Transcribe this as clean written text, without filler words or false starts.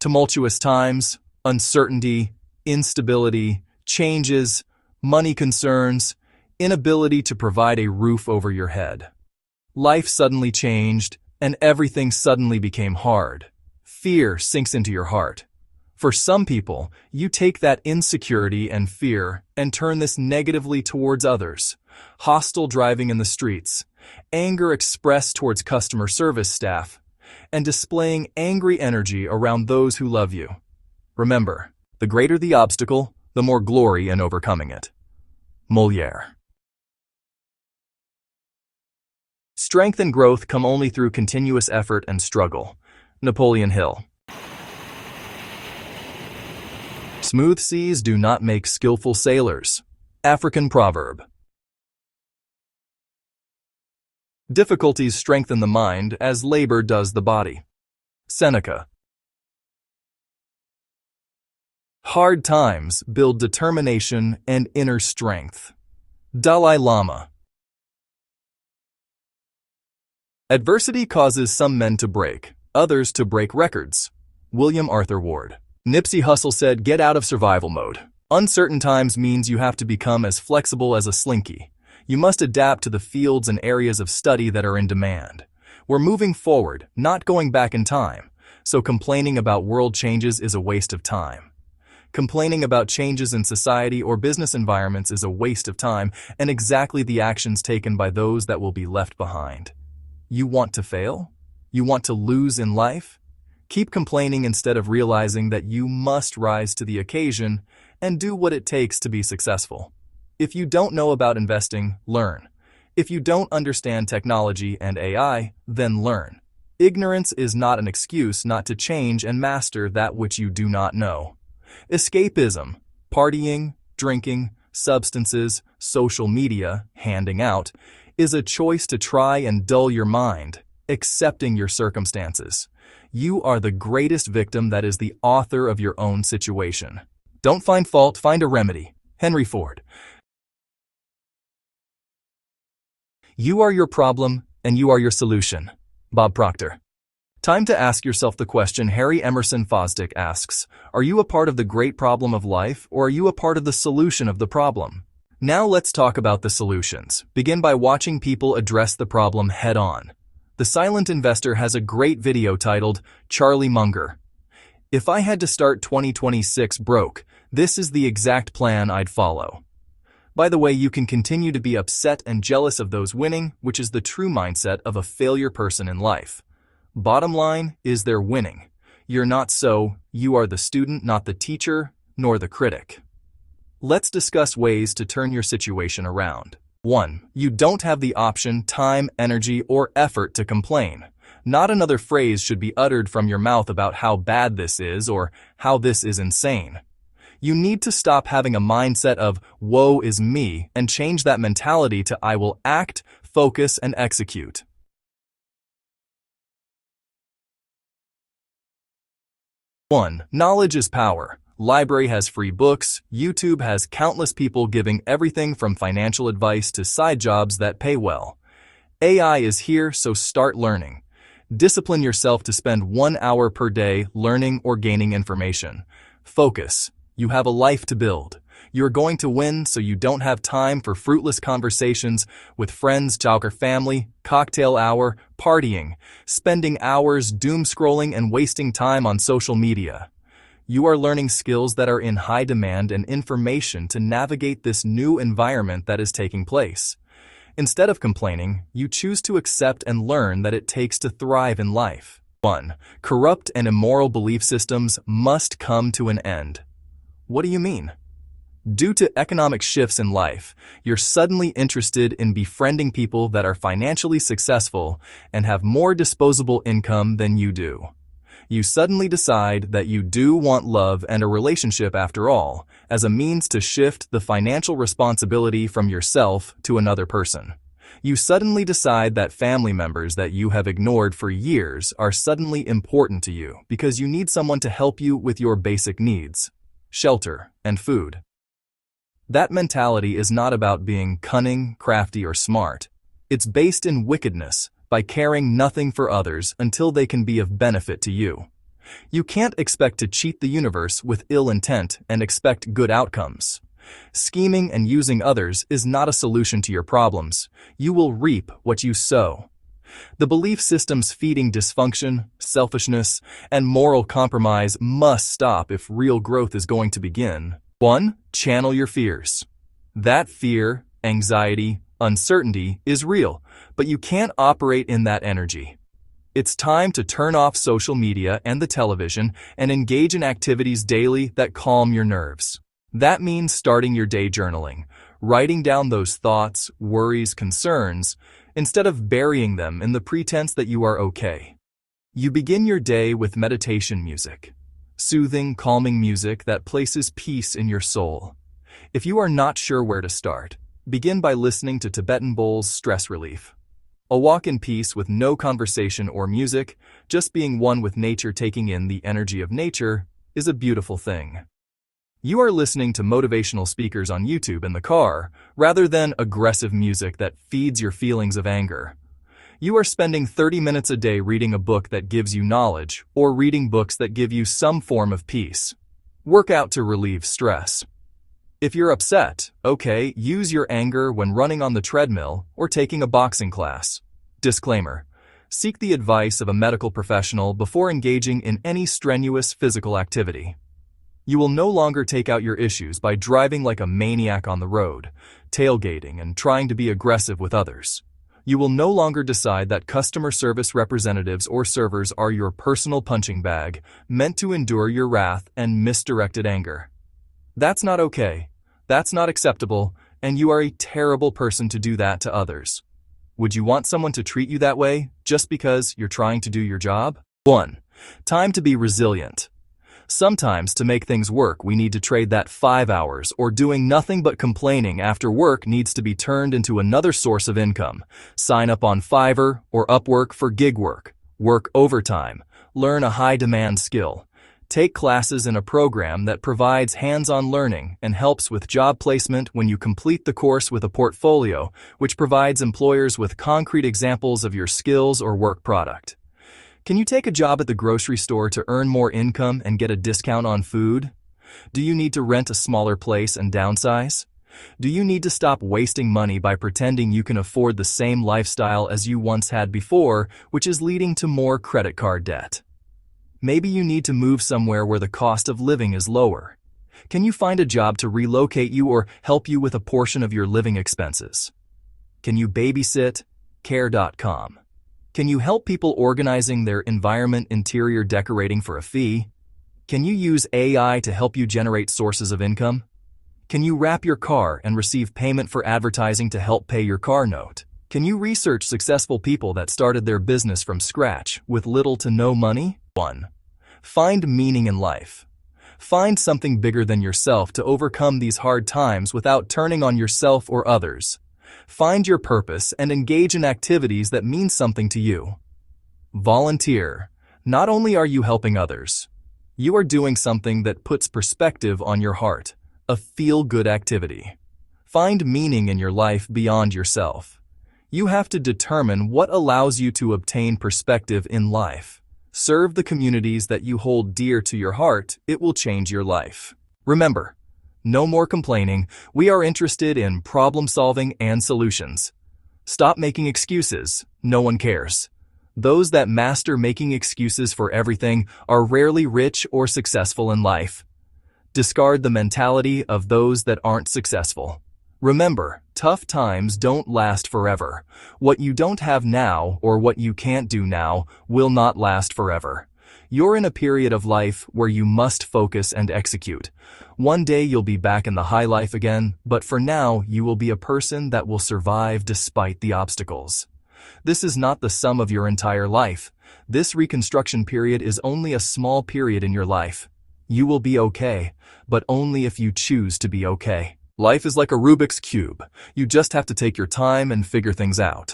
Tumultuous times, uncertainty, instability, changes, money concerns, inability to provide a roof over your head. Life suddenly changed, and everything suddenly became hard. Fear sinks into your heart. For some people, you take that insecurity and fear and turn this negatively towards others. Hostile driving in the streets, anger expressed towards customer service staff, and displaying angry energy around those who love you. Remember, the greater the obstacle, the more glory in overcoming it. Molière. Strength and growth come only through continuous effort and struggle. Napoleon Hill. Smooth seas do not make skillful sailors. African proverb. Difficulties strengthen the mind as labor does the body. Seneca. Hard times build determination and inner strength. Dalai Lama. Adversity causes some men to break, others to break records. William Arthur Ward. Nipsey Hussle said, "Get out of survival mode. Uncertain times means you have to become as flexible as a slinky. You must adapt to the fields and areas of study that are in demand. We're moving forward, not going back in time, so complaining about world changes is a waste of time. Complaining about changes in society or business environments is a waste of time and exactly the actions taken by those that will be left behind. You want to fail? You want to lose in life? Keep complaining instead of realizing that you must rise to the occasion and do what it takes to be successful. If you don't know about investing, learn. If you don't understand technology and AI, then learn. Ignorance is not an excuse not to change and master that which you do not know. Escapism, partying, drinking, substances, social media, handing out, is a choice to try and dull your mind, accepting your circumstances. You are the greatest victim that is the author of your own situation. Don't find fault, find a remedy. Henry Ford. You are your problem, and you are your solution. Bob Proctor. Time to ask yourself the question Harry Emerson Fosdick asks, are you a part of the great problem of life, or are you a part of the solution of the problem? Now let's talk about the solutions. Begin by watching people address the problem head-on. The Silent Investor has a great video titled, Charlie Munger. If I had to start 2026 broke, this is the exact plan I'd follow. By the way, you can continue to be upset and jealous of those winning, which is the true mindset of a failure person in life. Bottom line is they're winning. You're not so, you are the student, not the teacher, nor the critic. Let's discuss ways to turn your situation around. 1. You don't have the option, time, energy, or effort to complain. Not another phrase should be uttered from your mouth about how bad this is or how this is insane. You need to stop having a mindset of, woe is me, and change that mentality to I will act, focus, and execute. One, knowledge is power. Library has free books, YouTube has countless people giving everything from financial advice to side jobs that pay well. AI is here, so start learning. Discipline yourself to spend 1 hour per day learning or gaining information. Focus. You have a life to build. You're going to win, so you don't have time for fruitless conversations with friends, jogger family, cocktail hour, partying, spending hours doom scrolling and wasting time on social media. You are learning skills that are in high demand and information to navigate this new environment that is taking place. Instead of complaining, you choose to accept and learn that it takes to thrive in life. 1. Corrupt and immoral belief systems must come to an end. What do you mean? Due to economic shifts in life, you're suddenly interested in befriending people that are financially successful and have more disposable income than you do. You suddenly decide that you do want love and a relationship after all, as a means to shift the financial responsibility from yourself to another person. You suddenly decide that family members that you have ignored for years are suddenly important to you because you need someone to help you with your basic needs, shelter, and food. That mentality is not about being cunning, crafty, or smart. It's based in wickedness, by caring nothing for others until they can be of benefit to you. You can't expect to cheat the universe with ill intent and expect good outcomes. Scheming and using others is not a solution to your problems. You will reap what you sow. The belief systems feeding dysfunction, selfishness, and moral compromise must stop if real growth is going to begin. 1. Channel your fears. That fear, anxiety, uncertainty is real, but you can't operate in that energy. It's time to turn off social media and the television and engage in activities daily that calm your nerves. That means starting your day journaling, writing down those thoughts, worries, concerns, instead of burying them in the pretense that you are okay. You begin your day with meditation music, soothing, calming music that places peace in your soul. If you are not sure where to start, begin by listening to Tibetan bowls stress relief. A walk in peace with no conversation or music, just being one with nature, taking in the energy of nature, is a beautiful thing. You are listening to motivational speakers on YouTube in the car, rather than aggressive music that feeds your feelings of anger. You are spending 30 minutes a day reading a book that gives you knowledge, or reading books that give you some form of peace. Work out to relieve stress. If you're upset, okay, use your anger when running on the treadmill or taking a boxing class. Disclaimer: seek the advice of a medical professional before engaging in any strenuous physical activity. You will no longer take out your issues by driving like a maniac on the road, tailgating, and trying to be aggressive with others. You will no longer decide that customer service representatives or servers are your personal punching bag, meant to endure your wrath and misdirected anger. That's not okay. That's not acceptable, and you are a terrible person to do that to others. Would you want someone to treat you that way just because you're trying to do your job? 1. Time to be resilient. Sometimes to make things work, we need to trade that 5 hours or doing nothing but complaining after work needs to be turned into another source of income. Sign up on Fiverr or Upwork for gig work. Work overtime. Learn a high-demand skill. Take classes in a program that provides hands-on learning and helps with job placement when you complete the course with a portfolio, which provides employers with concrete examples of your skills or work product. Can you take a job at the grocery store to earn more income and get a discount on food? Do you need to rent a smaller place and downsize? Do you need to stop wasting money by pretending you can afford the same lifestyle as you once had before, which is leading to more credit card debt? Maybe you need to move somewhere where the cost of living is lower. Can you find a job to relocate you or help you with a portion of your living expenses? Can you babysit? Care.com. Can you help people organizing their environment, interior decorating for a fee? Can you use AI to help you generate sources of income? Can you wrap your car and receive payment for advertising to help pay your car note? Can you research successful people that started their business from scratch with little to no money? 1. Find meaning in life. Find something bigger than yourself to overcome these hard times without turning on yourself or others. Find your purpose and engage in activities that mean something to you. Volunteer. Not only are you helping others, you are doing something that puts perspective on your heart, a feel-good activity. Find meaning in your life beyond yourself. You have to determine what allows you to obtain perspective in life. Serve the communities that you hold dear to your heart. It will change your life. Remember, no more complaining. We are interested in problem solving and solutions. Stop making excuses. No one cares. Those that master making excuses for everything are rarely rich or successful in life. Discard the mentality of those that aren't successful. Remember, tough times don't last forever. What you don't have now or what you can't do now will not last forever. You're in a period of life where you must focus and execute. One day you'll be back in the high life again, but for now you will be a person that will survive despite the obstacles. This is not the sum of your entire life. This reconstruction period is only a small period in your life. You will be okay, but only if you choose to be okay. Life is like a Rubik's Cube. You just have to take your time and figure things out.